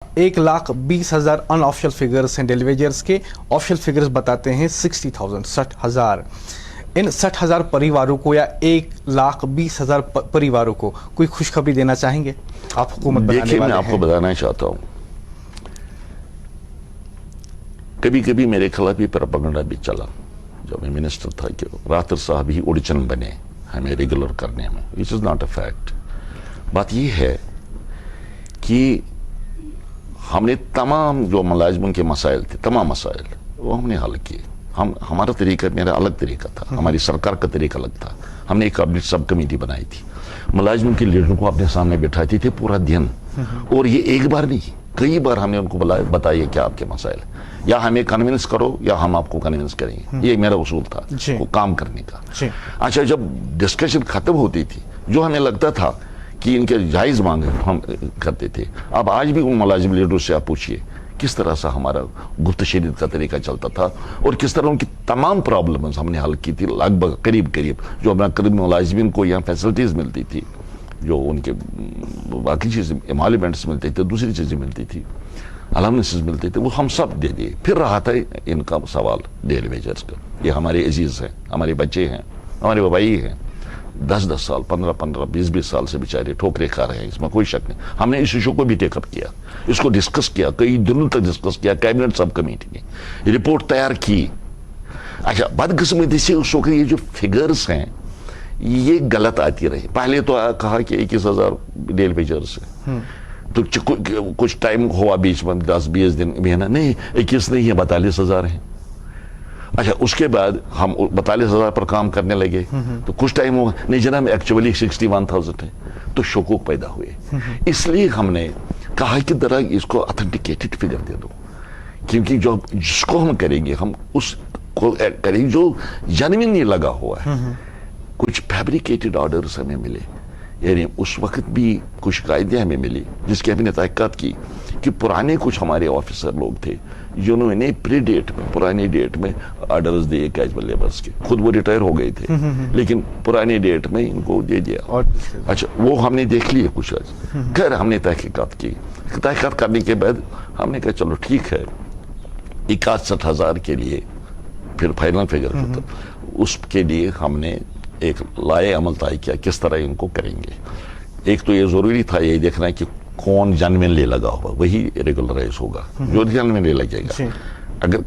1,20,000 unofficial figures हैं daily wagers के। Official figures बताते हैं 60,000, 60,000। इन 60,000 परिवारों को या 1,20,000 परिवारों को कोई खुशखबरी देना चाहेंगे आप हुकूमत बनाने वाले हैं? मैं आपको बताना चाहता हूँ, कभी कभी मेरे खिलाफ भी प्रोपेगेंडा भी चला जब मैं मिनिस्टर था कि रातर साहब ही ओरिजिनल बने हमें रेगुलर करने में, which is not a fact. बात यह है कि हमने तमाम जो मुलाजिमों के मसाइल थे, तमाम मसाइल वो हमने हल किए। हमारा तरीका, मेरा अलग तरीका था, हमारी सरकार का तरीका अलग था। हमने एक कैबिनेट सब कमेटी बनाई थी, मुलाजिमों के लीडरों को अपने सामने बिठाते थे पूरा दिन, और ये एक बार नहीं कई बार हमने उनको बताया क्या आपके मसाइल, या हमें कन्विंस करो या हम आपको कन्विंस करेंगे। ये मेरा उसूल था वो काम करने का। अच्छा, जब डिस्कशन खत्म होती थी, जो हमें लगता था कि इनके जायज मांग हम करते थे। अब आज भी उन मुलाजिम लीडरों से आप पूछिए किस तरह से हमारा गुफ्त शरीद का तरीका चलता था और किस तरह उनकी तमाम प्रॉब्लम्स हमने हल की थी। लगभग करीब जो हमारा करीब मुलाजिमिन को यहाँ फैसिलिटीज़ मिलती थी, जो उनके बाकी चीज़ें एमॉल्यूमेंट्स मिलते थे, दूसरी चीज़ें मिलती थी, अलाउंसेस मिलते थे, वो हम सब दे दिए। फिर रहा था इनका सवाल डेली वेजर्स का। ये हमारे अजीज़ हैं, हमारे बच्चे हैं, हमारे भाई हैं, 10-10 साल 15-15 20-20 साल से बेचारे ठोकरे खा रहे हैं, इसमें कोई शक नहीं। हमने इस इशू को भी टेकअप किया, इसको डिस्कस किया, कई दिनों तक डिस्कस किया, कैबिनेट सब कमेटी ने रिपोर्ट तैयार की। अच्छा, बदकिस्मती से उस वक्त ये जो फिगर्स हैं ये गलत आती रही। पहले तो कहा कि 21,000 डेली वेजर्स है, तो कुछ टाइम हुआ बीच में 10-20 दिन महीना, नहीं 21 नहीं है 42,000 है। अच्छा, उसके बाद हम 42,000 पर काम करने लगे, तो कुछ टाइम होगा, नहीं जनाब एक्चुअली 61,000 है, तो शकोक पैदा हुए। इसलिए हमने कहा कि जरा इसको ऑथेंटिकेटेड फिगर दे दो, क्योंकि जो जिसको हम करेंगे हम उसको करेंगे जो जेन्युइन नहीं लगा हुआ है। कुछ फैब्रिकेटेड ऑर्डर्स हमें मिले, यानी उस वक्त भी कुछ शिकायतें हमें मिली जिसकी हमने तहकीकात की कि पुराने कुछ हमारे ऑफिसर लोग थे जिन्होंने प्री डेट में, पुरानी डेट में ऑर्डर्स दिए कैजुअल लेबर्स के, खुद वो रिटायर हो गए थे लेकिन पुरानी डेट में इनको दे दिया। अच्छा, वो हमने देख लिए कुछ, खैर हमने तहकीकात की। तहकीकात करने के बाद हमने कहा चलो ठीक है, 61,000 के लिए फिर फाइनल फिगर होता, उसके लिए हमने एक लाए अमल तय किया किस तरह इनको करेंगे। एक तो ये जरूरी था ये देखना कि कौन जेन्युइनली लगा हुआ वही रेगुलराइज होगा, जो जेन्युइनली लगेगा। अगर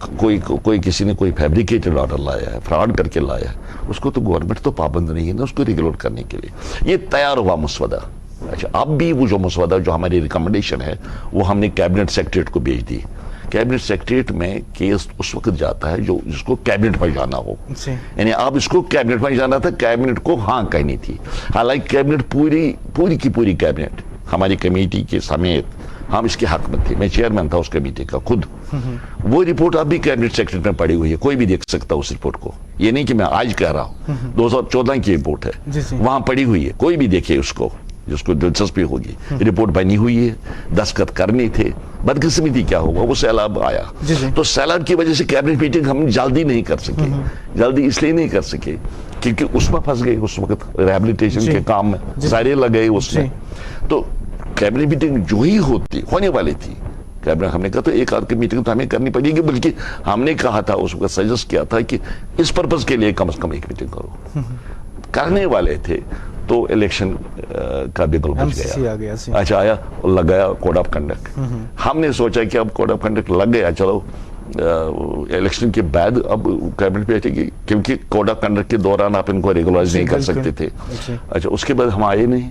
कोई किसी ने कोई फैब्रिकेटेड ऑर्डर लाया है, फ्रॉड करके लाया है, उसको तो गवर्नमेंट तो पाबंद नहीं है ना उसको रेगुलर करने के लिए। ये तैयार हुआ मसवदा। अच्छा, अब भी वो जो मसवदा जो हमारी रिकमेंडेशन है वो हमने कैबिनेट सेक्रेटरीट को भेज दी। कैबिनेट सेक्रेटरीट में केस उस वक्त जाता है जो जिसको कैबिनेट में जाना हो, यानी अब इसको कैबिनेट में जाना था, कैबिनेट को हाँ कहनी थी। हालांकि कैबिनेट पूरी की पूरी कैबिनेट हमारी कमेटी के समेत हम इसके हक में थे। मैं चेयरमैन था उस कमेटी का खुद। वो रिपोर्ट अब भी कैबिनेट सेक्रेटरीट में पड़ी हुई है, कोई भी देख सकता है उस रिपोर्ट को। ये नहीं कि मैं आज कह रहा हूँ, 2014 की रिपोर्ट है, वहां पड़ी हुई है, कोई भी देखे उसको जिसको दिलचस्पी होगी। रिपोर्ट बनी हुई है, दस्तखत करने थे। बदकिस्मती क्या होगा, वो सैलाब आया, तो सैलाब की वजह से कैबिनेट मीटिंग हम जल्दी नहीं कर सके। जल्दी इसलिए नहीं कर सके क्योंकि उसमें फंस गए, उस वक्त रिहैबिलिटेशन के काम में सारे लगे उसमें। तो कैबिनेट मीटिंग जो ही होने वाली थी, कैबिनेट हमने कहा तो एक आध की मीटिंग तो हमें करनी पड़ेगी, बल्कि हमने कहा था उस वक्त सजेस्ट किया था कि इस पर्पज के लिए कम से कम एक मीटिंग करो। करने वाले थे तो इलेक्शन का बिगुल बच गया। अच्छा, आया लग गया कोड ऑफ कंडक्ट। हमने सोचा कि अब कोड ऑफ कंडक्ट लग गया, चलो इलेक्शन के बाद अब कैबिनेट बैठेगी, क्योंकि कोड ऑफ कंडक्ट के दौरान आप इनको रेगुलराइज नहीं कर सकते थे। अच्छा, उसके बाद हम आए नहीं,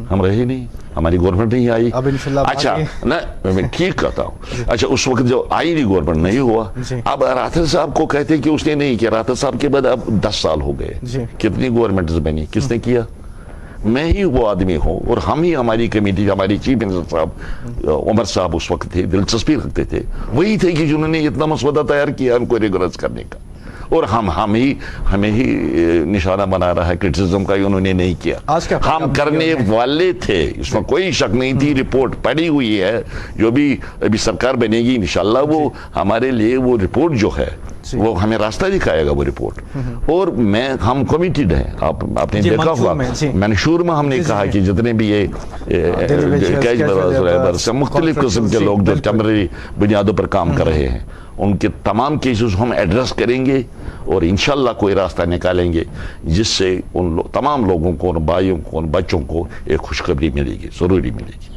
हम रहे नहीं, हमारी गवर्नमेंट नहीं आई। अच्छा ना, मैं ठीक कहता हूँ। अच्छा, उस वक्त जो आई नहीं गवर्नमेंट, नहीं हुआ। अब राठौर साहब को कहते हैं कि उसने नहीं किया। राठौर साहब के बाद अब 10 साल हो गए, कितनी गवर्नमेंट बनी, किसने किया? मैं ही वो आदमी हूँ, और हम ही, हमारी कमेटी, हमारी चीफ मिनिस्टर साहब उमर साहब उस वक्त थे, दिलचस्पी रखते थे, वही थे कि जिन्होंने इतना मसवदा तैयार किया उनको रेगुलराइज करने का। और हमें ही निशाना बना रहा है क्रिटिसिज्म का, उन्होंने नहीं किया। हम करने वाले थे, इसमें कोई शक नहीं थी। रिपोर्ट पड़ी हुई है, जो भी अभी सरकार बनेगी इंशाल्लाह वो हमारे लिए वो रिपोर्ट जो है وہ ہمیں راستہ دکھائے گا وہ رپورٹ. اور ہم کمیٹیڈ ہیں. آپ نے دیکھا ہوگا منشور میں ہم نے کہا کہ جتنے بھی یہ کیش برابر مختلف قسم کے لوگ جو ٹیمپرری بنیادوں پر کام کر رہے ہیں ان کے تمام کیسز ہم ایڈریس کریں گے اور انشاءاللہ کوئی راستہ نکالیں گے جس سے ان تمام لوگوں کو، ان بھائیوں کو، ان بچوں کو ایک خوشخبری ملے گی، ضروری ملے گی.